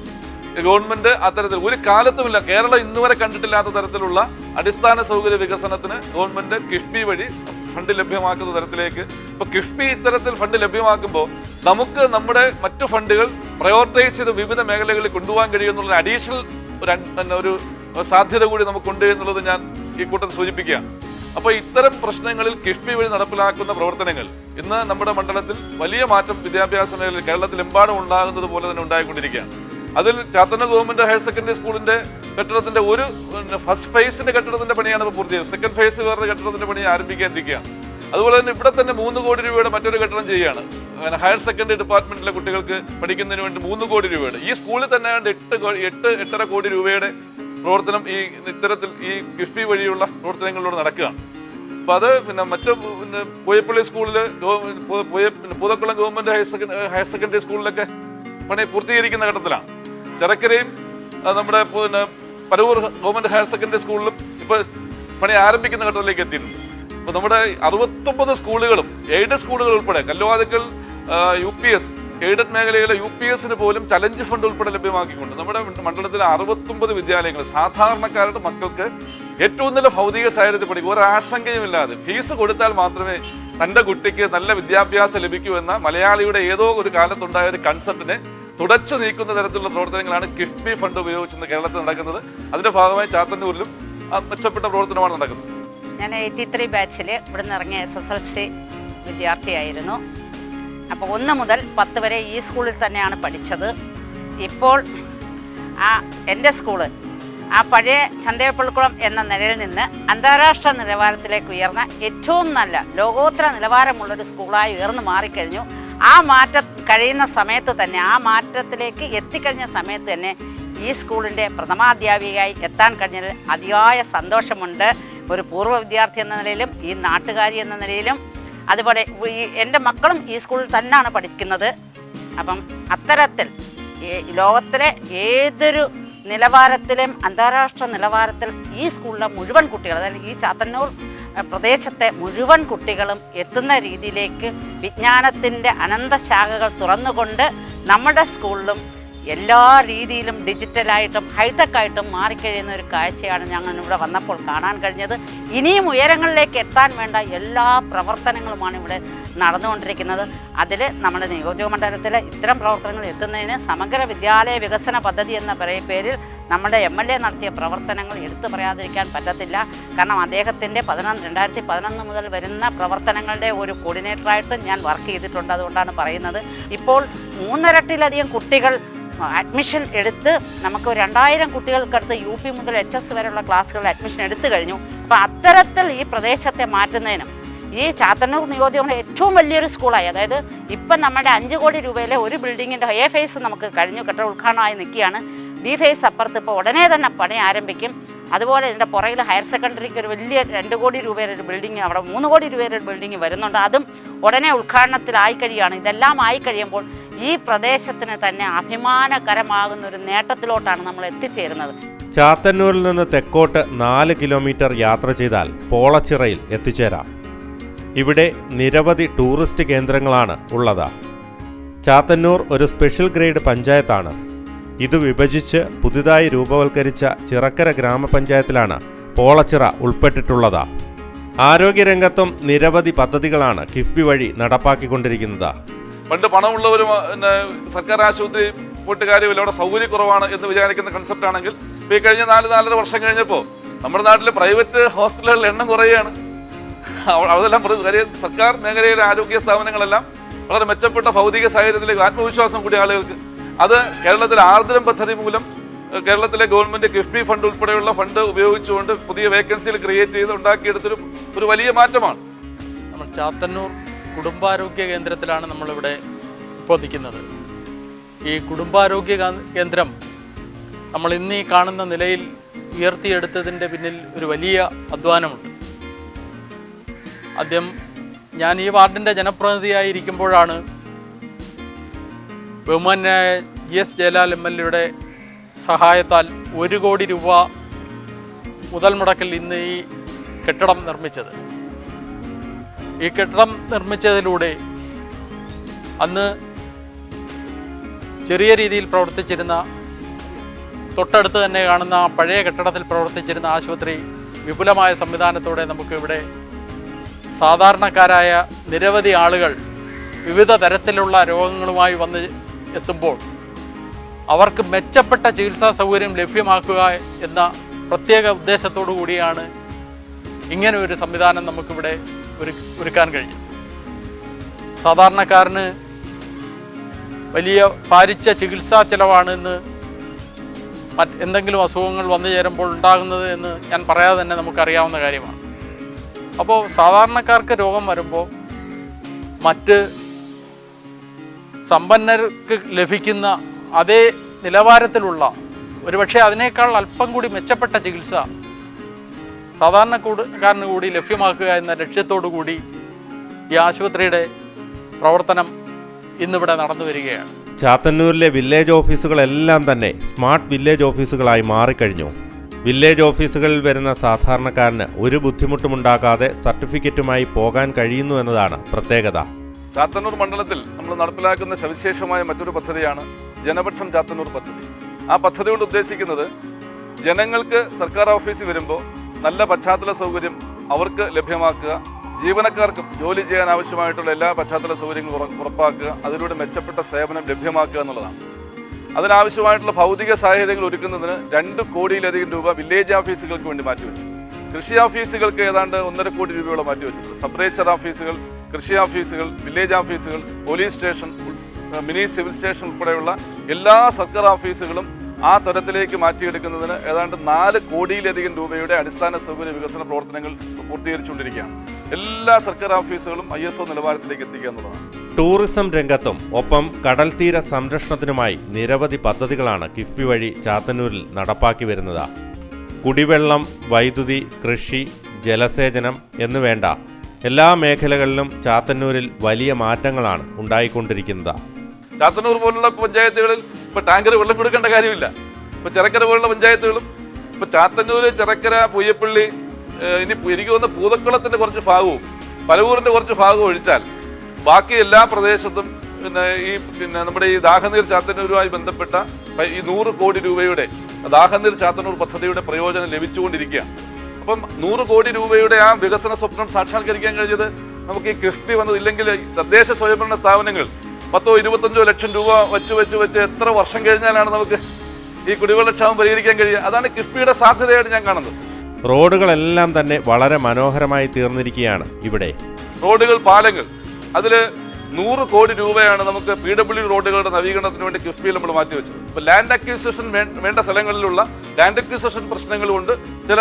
ഗവൺമെൻറ് അത്തരത്തിൽ ഒരു കാലത്തുമില്ല, കേരളം ഇന്നുവരെ കണ്ടിട്ടില്ലാത്ത തരത്തിലുള്ള അടിസ്ഥാന സൗകര്യ വികസനത്തിന് ഗവൺമെൻറ് കിഫ്ബി വഴി ഫണ്ട് ലഭ്യമാക്കുന്ന തരത്തിലേക്ക്. ഇപ്പോൾ കിഫ്ബി ഇത്തരത്തിൽ ഫണ്ട് ലഭ്യമാക്കുമ്പോൾ നമുക്ക് നമ്മുടെ മറ്റു ഫണ്ടുകൾ പ്രയോറിറ്റൈസ് ചെയ്ത് വിവിധ മേഖലകളിൽ കൊണ്ടുപോകാൻ കഴിയുമെന്നുള്ള അഡീഷണൽ ഒരു സാധ്യത കൂടി നമുക്കുണ്ട് എന്നുള്ളത് ഞാൻ ഈ കൂട്ടത്തിൽ സൂചിപ്പിക്കുകയാണ്. അപ്പോൾ ഇത്തരം പ്രശ്നങ്ങളിൽ കിഫ്ബി വഴി നടപ്പിലാക്കുന്ന പ്രവർത്തനങ്ങൾ ഇന്ന് നമ്മുടെ മണ്ഡലത്തിൽ വലിയ മാറ്റം വിദ്യാഭ്യാസ മേഖലയിൽ കേരളത്തിലെമ്പാടും ഉണ്ടാകുന്നത് പോലെ തന്നെ ഉണ്ടായിക്കൊണ്ടിരിക്കുകയാണ്. അതിൽ ചാത്തന്നൂർ ഗവൺമെൻറ് ഹയർ സെക്കൻഡറി സ്കൂളിൻ്റെ കെട്ടിടത്തിൻ്റെ ഒരു ഫസ്റ്റ് ഫേസിൻ്റെ കെട്ടിടത്തിൻ്റെ പണിയാണ് ഇപ്പോൾ പൂർത്തിയായത്. സെക്കൻഡ് ഫേസ് വേറൊരു കെട്ടിടത്തിൻ്റെ പണി ആരംഭിക്കാനിരിക്കുകയാണ്. അതുപോലെ തന്നെ ഇവിടെ തന്നെ 3 കോടി രൂപയുടെ മറ്റൊരു കെട്ടിടം ചെയ്യുകയാണ്. ഹയർ സെക്കൻഡറി ഡിപ്പാർട്ട്മെന്റിലെ കുട്ടികൾക്ക് പഠിക്കുന്നതിന് വേണ്ടി 3 കോടി രൂപയുടെ, ഈ സ്കൂളിൽ തന്നെ 8.5 കോടി രൂപയുടെ പ്രവർത്തനം ഈ ഇത്തരത്തിൽ ഈ കിഫ്ബി വഴിയുള്ള പ്രവർത്തനങ്ങളിലൂടെ നടക്കുകയാണ്. അപ്പോൾ അത് മറ്റു പൂയപ്പള്ളി സ്കൂളിൽ, പൂതക്കുളം ഗവൺമെൻറ് ഹയർ സെക്കൻഡറി സ്കൂളിലൊക്കെ പണി പൂർത്തീകരിക്കുന്ന ഘട്ടത്തിലാണ്. ചെറക്കരയും നമ്മുടെ പരവൂർ ഗവൺമെൻറ് ഹയർ സെക്കൻഡറി സ്കൂളിലും ഇപ്പോൾ പണി ആരംഭിക്കുന്ന ഘട്ടത്തിലേക്ക് എത്തിയിട്ടുണ്ട്. അപ്പോൾ നമ്മുടെ 69 സ്കൂളുകളും എയ്ഡഡ് സ്കൂളുകൾ ഉൾപ്പെടെ കല്ലുവാതിക്കൽ UPS എയ്ഡഡ് മേഖലയിലെ UPSന് പോലും ചലഞ്ച് ഫണ്ട് ഉൾപ്പെടെ ലഭ്യമാക്കിക്കൊണ്ട് നമ്മുടെ മണ്ഡലത്തിലെ 69 വിദ്യാലയങ്ങൾ സാധാരണക്കാരുടെ മക്കൾക്ക് ഏറ്റവും നല്ല ഭൗതിക സാഹചര്യത്തിൽ പഠിക്കും, ഒരു ആശങ്കയുമില്ലാതെ ഫീസ് കൊടുത്താൽ മാത്രമേ തൻ്റെ കുട്ടിക്ക് നല്ല വിദ്യാഭ്യാസം ലഭിക്കൂ എന്ന മലയാളിയുടെ ഏതോ ഒരു കാലത്തുണ്ടായ ഒരു കൺസെപ്റ്റിനെ തുടച്ചു നീക്കുന്ന തരത്തിലുള്ള പ്രവർത്തനങ്ങളാണ് കിഫ്ബി ഫണ്ട് ഉപയോഗിച്ച് കേരളത്തിൽ നടക്കുന്നത്. അതിൻ്റെ ഭാഗമായി ചാത്തന്നൂരിലും മെച്ചപ്പെട്ട പ്രവർത്തനമാണ് നടക്കുന്നത്. ഞാൻ 83 ബാച്ചിൽ ഇവിടുന്ന് ഇറങ്ങിയ SSLC വിദ്യാർത്ഥിയായിരുന്നു. അപ്പോൾ 1 മുതൽ 10 വരെ ഈ സ്കൂളിൽ തന്നെയാണ് പഠിച്ചത്. ഇപ്പോൾ എൻ്റെ സ്കൂള് ആ പഴയ ചന്തയപ്പള്ളിക്കുളം എന്ന നിലയിൽ നിന്ന് അന്താരാഷ്ട്ര നിലവാരത്തിലേക്ക് ഉയർന്ന ഏറ്റവും നല്ല ലോകോത്തര നിലവാരമുള്ളൊരു സ്കൂളായി ഉയർന്നു മാറിക്കഴിഞ്ഞു. ആ മാറ്റം കഴിയുന്ന സമയത്ത് തന്നെ, ആ മാറ്റത്തിലേക്ക് എത്തിക്കഴിഞ്ഞ സമയത്ത് തന്നെ ഈ സ്കൂളിൻ്റെ പ്രഥമാധ്യാപികയായി എത്താൻ കഴിഞ്ഞതിൽ അതിയായ സന്തോഷമുണ്ട്. ഒരു പൂർവ്വ വിദ്യാർത്ഥി എന്ന നിലയിലും ഈ നാട്ടുകാരി എന്ന നിലയിലും, അതുപോലെ എൻ്റെ മക്കളും ഈ സ്കൂളിൽ തന്നെയാണ് പഠിക്കുന്നത്. അപ്പം അത്തരത്തിൽ ലോകത്തിലെ ഏതൊരു നിലവാരത്തിലും അന്താരാഷ്ട്ര നിലവാരത്തിൽ ഈ സ്കൂളിലെ മുഴുവൻ കുട്ടികൾ, അതായത് ഈ ചാത്തന്നൂർ പ്രദേശത്തെ മുഴുവൻ കുട്ടികളും എത്തുന്ന രീതിയിലേക്ക് വിജ്ഞാനത്തിൻ്റെ അനന്തശാഖകൾ തുറന്നുകൊണ്ട് നമ്മുടെ സ്കൂളിലും എല്ലാ രീതിയിലും ഡിജിറ്റലായിട്ടും ഹൈടെക്കായിട്ടും മാറിക്കഴിയുന്ന ഒരു കാഴ്ചയാണ് ഞങ്ങൾ ഇവിടെ വന്നപ്പോൾ കാണാൻ കഴിഞ്ഞത്. ഇനിയും ഉയരങ്ങളിലേക്ക് എത്താൻ വേണ്ട എല്ലാ പ്രവർത്തനങ്ങളുമാണ് ഇവിടെ നടന്നുകൊണ്ടിരിക്കുന്നത്. അതിൽ നമ്മുടെ നിയോജകമണ്ഡലത്തിലെ ഇത്തരം പ്രവർത്തനങ്ങൾ എത്തുന്നതിന് സമഗ്ര വിദ്യാലയ വികസന പദ്ധതി എന്ന പേരിൽ നമ്മുടെ MLA നടത്തിയ പ്രവർത്തനങ്ങൾ എടുത്തു പറയാതിരിക്കാൻ പറ്റത്തില്ല. കാരണം അദ്ദേഹത്തിൻ്റെ 2011 മുതൽ വരുന്ന പ്രവർത്തനങ്ങളുടെ ഒരു കോർഡിനേറ്ററായിട്ട് ഞാൻ വർക്ക് ചെയ്തിട്ടുണ്ട്. അതുകൊണ്ടാണ് പറയുന്നത്. ഇപ്പോൾ 3.5-ലധികം കുട്ടികൾ അഡ്മിഷൻ എടുത്ത് നമുക്ക് 2000 കുട്ടികൾക്കടുത്ത് UP മുതൽ HS വരെയുള്ള ക്ലാസ്സുകളിൽ അഡ്മിഷൻ എടുത്തു കഴിഞ്ഞു. അപ്പോൾ അത്തരത്തിൽ ഈ പ്രദേശത്തെ മാറ്റുന്നതിനും ഈ ചാത്തന്നൂർ നിയോജകമണ്ഡലം ഏറ്റവും വലിയൊരു സ്കൂളായി, അതായത് ഇപ്പം നമ്മുടെ 5 കോടി രൂപയിലെ ഒരു ബിൽഡിങ്ങിൻ്റെ A ഫേസ് നമുക്ക് കഴിഞ്ഞു, കെട്ടിട ഉദ്ഘാടനമായി നിൽക്കുകയാണ്. B ഫേസ് അപ്പുറത്ത് ഇപ്പോൾ ഉടനെ തന്നെ പണി ആരംഭിക്കും. അതുപോലെ ഇതിൻ്റെ പുറകിൽ ഹയർ സെക്കൻഡറിക്ക് ഒരു വലിയ 2 കോടി രൂപയുടെ ഒരു ബിൽഡിങ്, അവിടെ 3 കോടി രൂപയുടെ ഒരു ബിൽഡിങ് വരുന്നുണ്ട്. അതും ഉടനെ ഉദ്ഘാടനത്തിലായി കഴിയുകയാണ്. ഇതെല്ലാം ആയി കഴിയുമ്പോൾ ഈ പ്രദേശത്തിന് തന്നെ അഭിമാനകരമാകുന്ന ഒരു നേട്ടത്തിലോട്ടാണ് നമ്മൾ എത്തിച്ചേരുന്നത്. ചാത്തന്നൂരിൽ നിന്ന് തെക്കോട്ട് 4 കിലോമീറ്റർ യാത്ര ചെയ്താൽ പോളച്ചിറയിൽ എത്തിച്ചേരാം. ഇവിടെ നിരവധി ടൂറിസ്റ്റ് കേന്ദ്രങ്ങളാണ് ഉള്ളത്. ചാത്തന്നൂർ ഒരു സ്പെഷ്യൽ ഗ്രേഡ് പഞ്ചായത്താണ്. ഇത് വിഭജിച്ച് പുതുതായി രൂപവൽക്കരിച്ച ചിറക്കര ഗ്രാമപഞ്ചായത്തിലാണ് പോളച്ചിറ ഉൾപ്പെട്ടിട്ടുള്ളത്. ആരോഗ്യരംഗത്തും നിരവധി പദ്ധതികളാണ് കിഫ്ബി വഴി നടപ്പാക്കിക്കൊണ്ടിരിക്കുന്നത്. പണ്ട് പണമുള്ളവരും സർക്കാർ ആശുപത്രി പോയിട്ട് കാര്യമില്ല, അവിടെ സൗകര്യക്കുറവാണ് എന്ന് വിചാരിക്കുന്ന കൺസെപ്റ്റ് ആണെങ്കിൽ ഇപ്പോൾ ഈ കഴിഞ്ഞ 4-4.5 വർഷം കഴിഞ്ഞപ്പോൾ നമ്മുടെ നാട്ടിലെ പ്രൈവറ്റ് ഹോസ്പിറ്റലുകളുടെ എണ്ണം കുറയുകയാണ്. അതെല്ലാം സർക്കാർ മേഖലയിലെ ആരോഗ്യ സ്ഥാപനങ്ങളെല്ലാം വളരെ മെച്ചപ്പെട്ട ഭൗതിക സാഹചര്യത്തിലേക്ക് ആത്മവിശ്വാസം കൂടിയ ആളുകൾക്ക്. അത് കേരളത്തിലെ ആർദ്രം പദ്ധതി മൂലം കേരളത്തിലെ ഗവൺമെൻറ് കിഫ്ബി ഫണ്ട് ഉൾപ്പെടെയുള്ള ഫണ്ട് ഉപയോഗിച്ചുകൊണ്ട് പുതിയ വേക്കൻസികൾ ക്രിയേറ്റ് ചെയ്ത് ഉണ്ടാക്കിയെടുത്തൊരു വലിയ മാറ്റമാണ്. നമ്മൾ ചാത്തന്നൂർ കുടുംബാരോഗ്യ കേന്ദ്രത്തിലാണ് നമ്മളിവിടെ ഇപ്പോൾ നിൽക്കുന്നത്. ഈ കുടുംബാരോഗ്യ കേന്ദ്രം നമ്മൾ ഇന്ന് ഈ കാണുന്ന നിലയിൽ ഉയർത്തിയെടുത്തതിൻ്റെ പിന്നിൽ ഒരു വലിയ അധ്വാനമുണ്ട്. ആദ്യം ഞാൻ ഈ വാർഡിൻ്റെ ജനപ്രതിനിധിയായിരിക്കുമ്പോഴാണ് ബഹുമാന്യനായ GS ജയലാൽ MLA സഹായത്താൽ 1 കോടി രൂപ മുതൽ മുടക്കിൽ ഇന്ന് ഈ കെട്ടിടം നിർമ്മിച്ചത്. ഈ കെട്ടിടം നിർമ്മിച്ചതിലൂടെ അന്ന് ചെറിയ രീതിയിൽ പ്രവർത്തിച്ചിരുന്ന, തൊട്ടടുത്ത് തന്നെ കാണുന്ന പഴയ കെട്ടിടത്തിൽ പ്രവർത്തിച്ചിരുന്ന ആശുപത്രി വിപുലമായ സംവിധാനത്തോടെ നമുക്കിവിടെ സാധാരണക്കാരായ നിരവധി ആളുകൾ വിവിധ തരത്തിലുള്ള രോഗങ്ങളുമായി വന്ന് എത്തുമ്പോൾ അവർക്ക് മെച്ചപ്പെട്ട ചികിത്സാ സൗകര്യം ലഭ്യമാക്കുക എന്ന പ്രത്യേക ഉദ്ദേശത്തോടു കൂടിയാണ് ഇങ്ങനെ ഒരു സംവിധാനം നമുക്കിവിടെ ഒരുക്കാൻ കഴിഞ്ഞു. സാധാരണക്കാരന് വലിയ ഭാരിച്ച ചികിത്സാ ചെലവാണ് ഇന്ന് എന്തെങ്കിലും അസുഖങ്ങൾ വന്നു ചേരുമ്പോൾ ഉണ്ടാകുന്നത് എന്ന് ഞാൻ പറയാതെ തന്നെ നമുക്കറിയാവുന്ന കാര്യമാണ്. അപ്പോൾ സാധാരണക്കാർക്ക് രോഗം വരുമ്പോൾ മറ്റ് സമ്പന്നർക്ക് ലഭിക്കുന്ന അതേ നിലവാരത്തിലുള്ള ഒരുപക്ഷെ അതിനേക്കാൾ അല്പം കൂടി മെച്ചപ്പെട്ട ചികിത്സ സാധാരണക്കാരന് കൂടി ലഭ്യമാക്കുക എന്ന ലക്ഷ്യത്തോടു കൂടി ഈ ആശുപത്രിയുടെ പ്രവർത്തനം ഇന്നിവിടെ നടന്നു വരികയാണ്. ചാത്തന്നൂരിലെ വില്ലേജ് ഓഫീസുകളെല്ലാം തന്നെ സ്മാർട്ട് വില്ലേജ് ഓഫീസുകളായി മാറിക്കഴിഞ്ഞു. വില്ലേജ് ഓഫീസുകളിൽ വരുന്ന സാധാരണക്കാരന് ഒരു ബുദ്ധിമുട്ടുമുണ്ടാകാതെ സർട്ടിഫിക്കറ്റുമായി പോകാൻ കഴിയുന്നു എന്നതാണ് പ്രത്യേകത. ചാത്തന്നൂർ മണ്ഡലത്തിൽ നമ്മൾ നടപ്പിലാക്കുന്ന സവിശേഷമായ മറ്റൊരു പദ്ധതിയാണ് ജനപക്ഷം ചാത്തന്നൂർ പദ്ധതി. ആ പദ്ധതി കൊണ്ട് ഉദ്ദേശിക്കുന്നത് ജനങ്ങൾക്ക് സർക്കാർ ഓഫീസിൽ വരുമ്പോൾ നല്ല പശ്ചാത്തല സൗകര്യം അവർക്ക് ലഭ്യമാക്കുക, ജീവനക്കാർക്കും ജോലി ചെയ്യാൻ ആവശ്യമായിട്ടുള്ള എല്ലാ പശ്ചാത്തല സൗകര്യങ്ങളും ഉറപ്പാക്കുക, അതിലൂടെ മെച്ചപ്പെട്ട സേവനം ലഭ്യമാക്കുക എന്നുള്ളതാണ്. അതിനാവശ്യമായിട്ടുള്ള ഭൗതിക സാഹചര്യങ്ങൾ ഒരുക്കുന്നതിന് 2 കോടിയിലധികം രൂപ വില്ലേജ് ഓഫീസുകൾക്ക് വേണ്ടി മാറ്റിവെച്ചു. കൃഷി ഓഫീസുകൾക്ക് ഏതാണ്ട് 1.5 കോടി രൂപയോളം മാറ്റിവെച്ചിട്ടുണ്ട്. സബ് രജിസ്റ്റർ ഓഫീസുകൾ, കൃഷി ഓഫീസുകൾ, വില്ലേജ് ഓഫീസുകൾ, police station, mini civil station ഉൾപ്പെടെയുള്ള എല്ലാ സർക്കാർ ഓഫീസുകളും ആ തരത്തിലേക്ക് മാറ്റിയെടുക്കുന്നതിന് ഏതാണ്ട് 4 കോടിയിലധികം രൂപയുടെ അടിസ്ഥാന സൗകര്യ വികസന പ്രവർത്തനങ്ങൾ പൂർത്തീകരിച്ചുകൊണ്ടിരിക്കുകയാണ്. എല്ലാ സർക്കാർ ഓഫീസുകളും ISO നിലവാരത്തിലേക്ക് എത്തിക്കുക എന്നുള്ളതാണ്. ടൂറിസം രംഗത്തും ഒപ്പം കടൽ തീര സംരക്ഷണത്തിനുമായി നിരവധി പദ്ധതികളാണ് കിഫ്ബി വഴി ചാത്തന്നൂരിൽ നടപ്പാക്കി വരുന്നത്. കുടിവെള്ളം, വൈദ്യുതി, കൃഷി, ജലസേചനം എന്നുവേണ്ട എല്ലാ മേഖലകളിലും ചാത്തന്നൂരിൽ വലിയ മാറ്റങ്ങളാണ് ഉണ്ടായിക്കൊണ്ടിരിക്കുന്നത്. ചാത്തന്നൂർ പോലുള്ള പഞ്ചായത്തുകളിൽ ഇപ്പോൾ ടാങ്കർ വെള്ളം കൊടുക്കേണ്ട കാര്യമില്ല. ഇപ്പോൾ ചെറക്കര പോലുള്ള പഞ്ചായത്തുകളും ഇപ്പോൾ ചാത്തന്നൂർ, ചെറക്കര, പൂയപ്പള്ളി, ഇനി എനിക്ക് തോന്നുന്ന പൂതക്കുളത്തിൻ്റെ കുറച്ച് ഭാഗവും പലവൂരിൻ്റെ കുറച്ച് ഭാഗവും ഒഴിച്ചാൽ ബാക്കി എല്ലാ പ്രദേശത്തും നമ്മുടെ ഈ ദാഹനീർ ചാത്തന്നൂരുമായി ബന്ധപ്പെട്ട ഈ 100 കോടി രൂപയുടെ ദാഹനീർ ചാത്തന്നൂർ പദ്ധതിയുടെ പ്രയോജനം ലഭിച്ചുകൊണ്ടിരിക്കുകയാണ്. അപ്പം 100 കോടി രൂപയുടെ ആ വികസന സ്വപ്നം സാക്ഷാത്കരിക്കാൻ കഴിഞ്ഞത് നമുക്ക് ഈ കിഫ്ബി വന്നതില്ലെങ്കിൽ തദ്ദേശ സ്വയംഭരണ സ്ഥാപനങ്ങൾ 10-25 ലക്ഷം രൂപ വെച്ച് എത്ര വർഷം കഴിഞ്ഞാലാണ് നമുക്ക് ഈ കുടിവെള്ളക്ഷാമം പരിഹരിക്കാൻ കഴിയുക? അതാണ് കിഫ്ബിയുടെ സാധ്യതയായിട്ട് ഞാൻ കാണുന്നത്. റോഡുകളെല്ലാം തന്നെ വളരെ മനോഹരമായി തീർന്നിരിക്കുകയാണ് ഇവിടെ. റോഡുകൾ, പാലങ്ങൾ, അതിൽ 100 കോടി രൂപയാണ് നമുക്ക് PWD റോഡുകളുടെ നവീകരണത്തിന് വേണ്ടി കിഫ്ബിയിൽ നമ്മൾ മാറ്റിവെച്ചത്. ഇപ്പോൾ ലാൻഡ് അക്വിസിഷൻ വേണ്ട സ്ഥലങ്ങളിലുള്ള ലാൻഡ് അക്വിസിഷൻ പ്രശ്നങ്ങൾ കൊണ്ട് ചില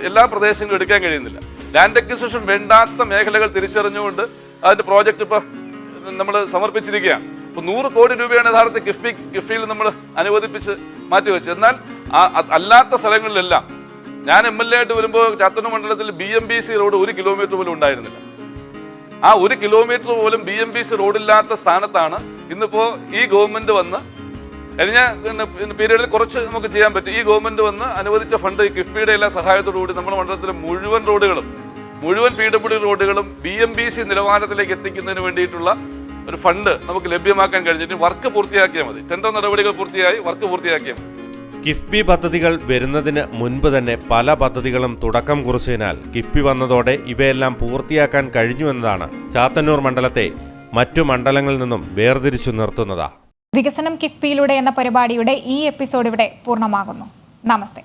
എല്ലാ പ്രദേശങ്ങളും എടുക്കാൻ കഴിയുന്നില്ല. ലാൻഡ് അക്വിസിഷൻ വേണ്ടാത്ത മേഖലകൾ തിരിച്ചറിഞ്ഞുകൊണ്ട് അതിൻ്റെ പ്രോജക്റ്റ് ഇപ്പോൾ നമ്മൾ സമർപ്പിച്ചിരിക്കുകയാണ്. ഇപ്പോൾ 100 കോടി രൂപയാണ് യഥാർത്ഥ കിഫ്ബിയിൽ നമ്മൾ അനുവദിപ്പിച്ച് മാറ്റിവെച്ചത്. എന്നാൽ അല്ലാത്ത സ്ഥലങ്ങളിലെല്ലാം ഞാൻ MLA ആയിട്ട് വരുമ്പോൾ ചാത്തന്നൂർ മണ്ഡലത്തിൽ BMBC റോഡ് 1 കിലോമീറ്റർ പോലും ഉണ്ടായിരുന്നില്ല. ആ 1 കിലോമീറ്റർ പോലും BMBC റോഡില്ലാത്ത സ്ഥാനത്താണ് ഇന്നിപ്പോൾ ഈ ഗവൺമെൻറ് വന്ന് കഴിഞ്ഞ പീരീഡിൽ കുറച്ച് നമുക്ക് ചെയ്യാൻ പറ്റും. ഈ ഗവൺമെൻറ് വന്ന് അനുവദിച്ച ഫണ്ട് കിഫ്ബിയുടെ എല്ലാ സഹായത്തോടുകൂടി നമ്മുടെ മണ്ഡലത്തിലെ മുഴുവൻ റോഡുകളും, മുഴുവൻ PWD റോഡുകളും BMBC നിലവാരത്തിലേക്ക് എത്തിക്കുന്നതിന് വേണ്ടിയിട്ടുള്ള ഒരു ഫണ്ട് നമുക്ക് ലഭ്യമാക്കാൻ കഴിഞ്ഞിട്ട് വർക്ക് പൂർത്തിയാക്കിയാൽ മതി. ടെൻഡർ നടപടികൾ പൂർത്തിയായി വർക്ക് പൂർത്തിയാക്കിയാൽ മതി. കിഫ്ബി പദ്ധതികൾ വരുന്നതിന് മുൻപ് തന്നെ പല പദ്ധതികളും തുടക്കം കുറിച്ചതിനാൽ കിഫ്ബി വന്നതോടെ ഇവയെല്ലാം പൂർത്തിയാക്കാൻ കഴിഞ്ഞുവെന്നതാണ് ചാത്തന്നൂർ മണ്ഡലത്തെ മറ്റു മണ്ഡലങ്ങളിൽ നിന്നും വേർതിരിച്ചു നിർത്തുന്നത്. വികസനം കിഫ്ബിയിലൂടെ എന്ന പരിപാടിയുടെ ഈ എപ്പിസോഡ് ഇവിടെ പൂർണ്ണമാകുന്നു. നമസ്തേ.